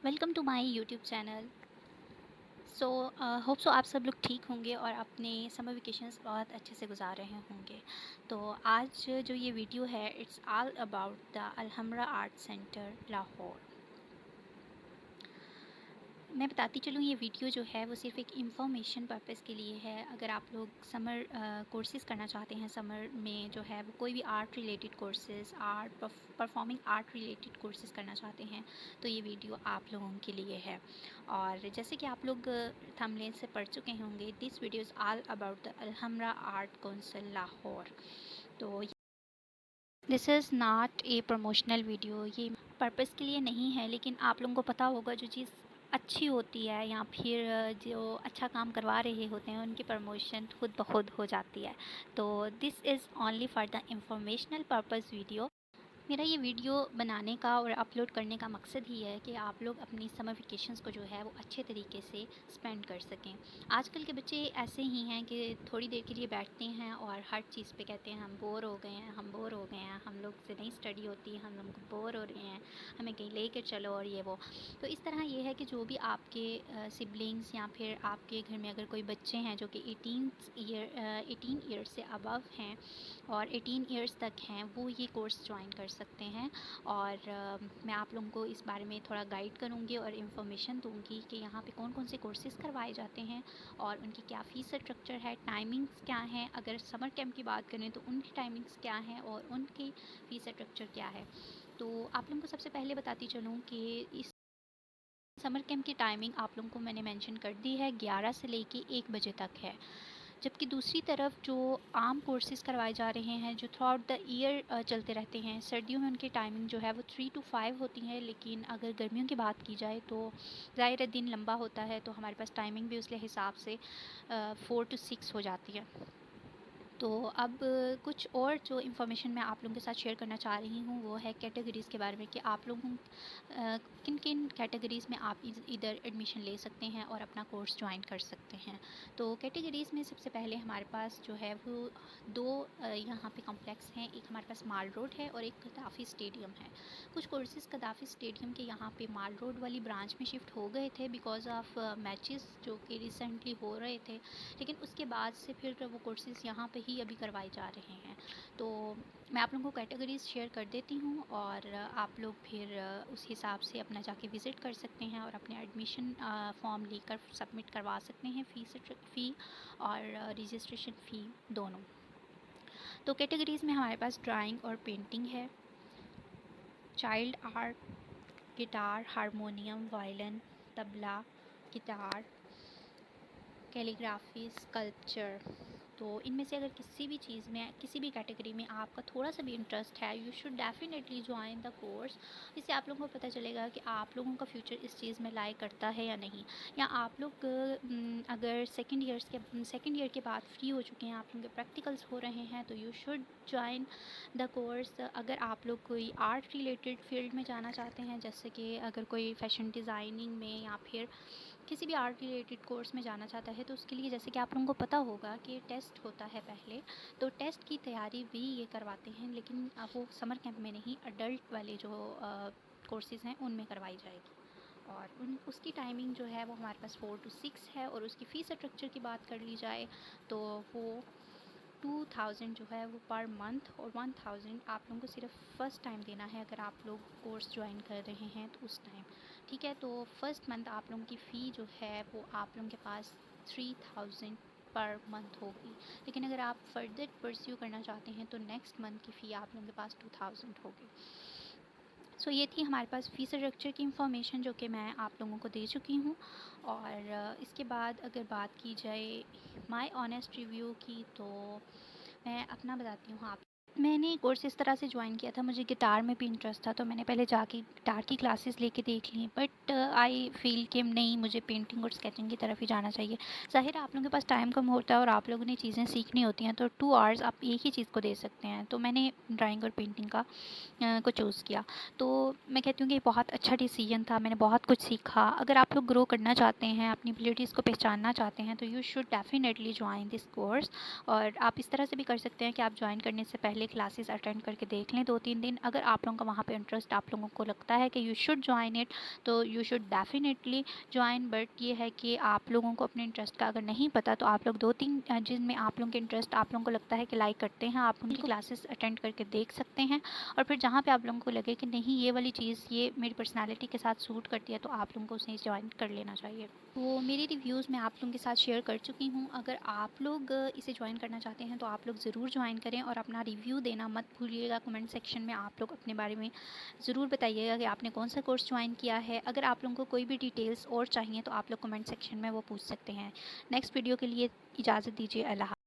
Welcome to my YouTube channel. So hope so आप सब लोग ठीक होंगे और अपने समर वेकेशंस बहुत अच्छे से गुजार रहे होंगे। तो आज जो ये वीडियो है it's all about the Alhamra art centre Lahore. मैं बताती चलूँ, ये वीडियो जो है वो सिर्फ एक इंफॉर्मेशन पर्पस के लिए है। अगर आप लोग समर कोर्सेज़ करना चाहते हैं, समर में जो है वो कोई भी art related courses, art performing art related courses करना चाहते हैं तो ये वीडियो आप लोगों के लिए है। और जैसे कि आप लोग थंबनेल से पढ़ चुके होंगे, this video is all about the Alhamra art council Lahore. तो this is not a promotional video, ये पर्पस के लिए नहीं है, लेकिन आप लोगों को पता होगा जो चीज़ अच्छी होती है या फिर जो अच्छा काम करवा रहे होते हैं उनकी प्रमोशन खुद ब खुद हो जाती है। तो this is only for the informational purpose video. मेरा ये वीडियो बनाने का और अपलोड करने का मकसद ही है कि आप लोग अपनी समर वेकेशंस को जो है वो अच्छे तरीके से स्पेंड कर सकें। आजकल के बच्चे ऐसे ही हैं कि थोड़ी देर के लिए बैठते हैं और हर चीज़ पे कहते हैं हम बोर हो गए हैं, हम बोर हो गए हैं, हम लोग से नहीं स्टडी होती, हम लोग बोर हो रहे हैं, हमें कहीं लेकर चलो और ये वो। तो इस तरह ये है कि जो भी आपके सिबलिंग्स या फिर आपके घर में अगर कोई बच्चे हैं जो कि 18 ईयर से अबव हैं और 18 ईयर्स तक हैं, वो ये कोर्स ज्वाइन कर सकते हैं। और मैं आप लोगों को इस बारे में थोड़ा गाइड करूँगी और इन्फॉर्मेशन दूँगी कि यहाँ पे कौन कौन से कोर्सेज़ करवाए जाते हैं और उनकी क्या फ़ीस स्ट्रक्चर है, टाइमिंग्स क्या हैं। अगर समर कैंप की बात करें तो उनकी टाइमिंग्स क्या हैं और उनकी फ़ीस स्ट्रक्चर क्या है। तो आप लोगों को सबसे पहले बताती चलूँ कि इस समर कैंप की टाइमिंग आप लोगों को मैंने मेंशन कर दी है, 11 से लेके 1 बजे तक है। जबकि दूसरी तरफ जो आम कोर्सेज़ करवाए जा रहे हैं जो थ्रू आउट द ईयर चलते रहते हैं, सर्दियों में उनकी टाइमिंग जो है वो 3 to 5 होती है। लेकिन अगर गर्मियों की बात की जाए तो ज़ाहिर है दिन लंबा होता है, तो हमारे पास टाइमिंग भी उसके हिसाब से 4 to 6 हो जाती है। तो अब कुछ और जो इन्फॉर्मेशन मैं आप लोगों के साथ शेयर करना चाह रही हूँ वो है कैटेगरीज़ के बारे में कि आप लोगों किन किन कैटेगरीज़ में आप इधर एडमिशन ले सकते हैं और अपना कोर्स ज्वाइन कर सकते हैं। तो कैटेगरीज़ में सबसे पहले हमारे पास जो है वो दो यहाँ पे कॉम्प्लेक्स हैं। एक हमारे पास माल रोड है और एक कदाफ़ी स्टेडियम है। कुछ कोर्सेज़ कदाफ़ी स्टेडियम के यहाँ पे माल रोड वाली ब्रांच में शिफ्ट हो गए थे बिकॉज़ ऑफ मैचेस जो कि रिसेंटली हो रहे थे, लेकिन उसके बाद से फिर वो कोर्सेज़ यहाँ पे ही अभी करवाए जा रहे हैं। तो मैं आप लोगों को कैटेगरीज़ शेयर कर देती हूँ और आप लोग फिर उस हिसाब से अपना जाके विज़िट कर सकते हैं और अपने एडमिशन फॉर्म लेकर सबमिट करवा सकते हैं, फ़ी और रजिस्ट्रेशन फ़ी दोनों। तो कैटेगरीज़ में हमारे पास ड्राइंग और पेंटिंग है, child art, guitar, harmonium, violin, tabla, guitar, calligraphy, sculpture. तो इनमें से अगर किसी भी चीज़ में, किसी भी कैटेगरी में आपका थोड़ा सा भी इंटरेस्ट है, you should definitely join the course. इससे आप लोगों को पता चलेगा कि आप लोगों का फ्यूचर इस चीज़ में लाई करता है या नहीं। या आप लोग अगर सेकेंड ईयर के बाद फ्री हो चुके हैं, आप लोगों के प्रैक्टिकल्स हो रहे हैं, तो you should join the course. अगर आप लोग कोई आर्ट रिलेटेड फील्ड में जाना चाहते हैं, जैसे कि अगर कोई फैशन डिज़ाइनिंग में या फिर किसी भी आर्ट रिलेटेड कोर्स में जाना चाहता है, तो उसके लिए जैसे कि आप लोगों को पता होगा कि टेस्ट होता है पहले, तो टेस्ट की तैयारी भी ये करवाते हैं, लेकिन वो समर कैंप में नहीं, अडल्ट वाले जो कोर्सेज़ हैं उनमें करवाई जाएगी। और उसकी टाइमिंग जो है वो हमारे पास 4 to 6 है। और उसकी फ़ीस स्ट्रक्चर की बात कर ली जाए तो वो 2000 जो है वो पर मंथ और 1000 आप लोगों को सिर्फ फ़र्स्ट टाइम देना है अगर आप लोग कोर्स ज्वाइन कर रहे हैं तो उस टाइम। ठीक है, तो फर्स्ट मंथ आप लोगों की फ़ी जो है वो आप लोगों के पास 3000 पर मंथ होगी। लेकिन अगर आप फर्दर परस्यू करना चाहते हैं तो नेक्स्ट मंथ की फ़ी आप लोगों के पास 2000 होगी। सो ये थी हमारे पास फ़ीस स्ट्रक्चर की इंफॉर्मेशन जो कि मैं आप लोगों को दे चुकी हूँ। और इसके बाद अगर बात की जाए माय ऑनेस्ट रिव्यू की, तो मैं अपना बताती हूँ आप। मैंने कोर्स इस तरह से ज्वाइन किया था, मुझे गिटार में भी इंटरेस्ट था, तो मैंने पहले जाके गिटार की क्लासेस लेके देख ली, बट आई फील कि नहीं, मुझे पेंटिंग और स्केचिंग की तरफ ही जाना चाहिए। ज़ाहिर है आप लोगों के पास टाइम कम होता है और आप लोगों ने चीज़ें सीखनी होती हैं, तो 2 आवर्स आप एक ही चीज़ को दे सकते हैं। तो मैंने ड्राइंग और पेंटिंग को चूज़ किया। तो मैं कहती हूँ कि बहुत अच्छा डिसीजन था, मैंने बहुत कुछ सीखा। अगर आप लोग ग्रो करना चाहते हैं, अपनी एबिलिटीज़ को पहचानना चाहते हैं, तो you should definitely join this course. और आप इस तरह से भी कर सकते हैं कि आप ज्वाइन करने से पहले पहले क्लासेस अटेंड करके देख लें 2-3 दिन। अगर आप लोगों का वहाँ पे इंटरेस्ट आप लोगों को लगता है कि यू शुड जॉइन इट, तो you should definitely join. But ये है कि आप लोगों को अपने इंटरेस्ट का अगर नहीं पता तो आप लोग 2-3 जिनमें आप लोगों के इंटरेस्ट आप लोगों को लगता है कि लाइक करते हैं, आप उनकी क्लासेस अटेंड करके देख सकते हैं। और फिर जहाँ पे आप लोगों को लगे कि नहीं ये वाली चीज़ ये मेरी पर्सनैलिटी के साथ सूट करती है, तो आप लोगों को उसे ज्वाइन कर लेना चाहिए। तो मेरी रिव्यूज़ मैं आप लोगों के साथ शेयर कर चुकी हूँ। अगर आप लोग इसे ज्वाइन करना चाहते हैं तो आप लोग ज़रूर ज्वाइन करें और अपना रिव्यू देना मत भूलिएगा। कमेंट सेक्शन में आप लोग अपने बारे में ज़रूर बताइएगा कि आपने कौन सा कोर्स ज्वाइन किया है। अगर आप लोगों को कोई भी डिटेल्स और चाहिए तो आप लोग कमेंट सेक्शन में वो पूछ सकते हैं। नेक्स्ट वीडियो के लिए इजाज़त दीजिए। अल्लाह।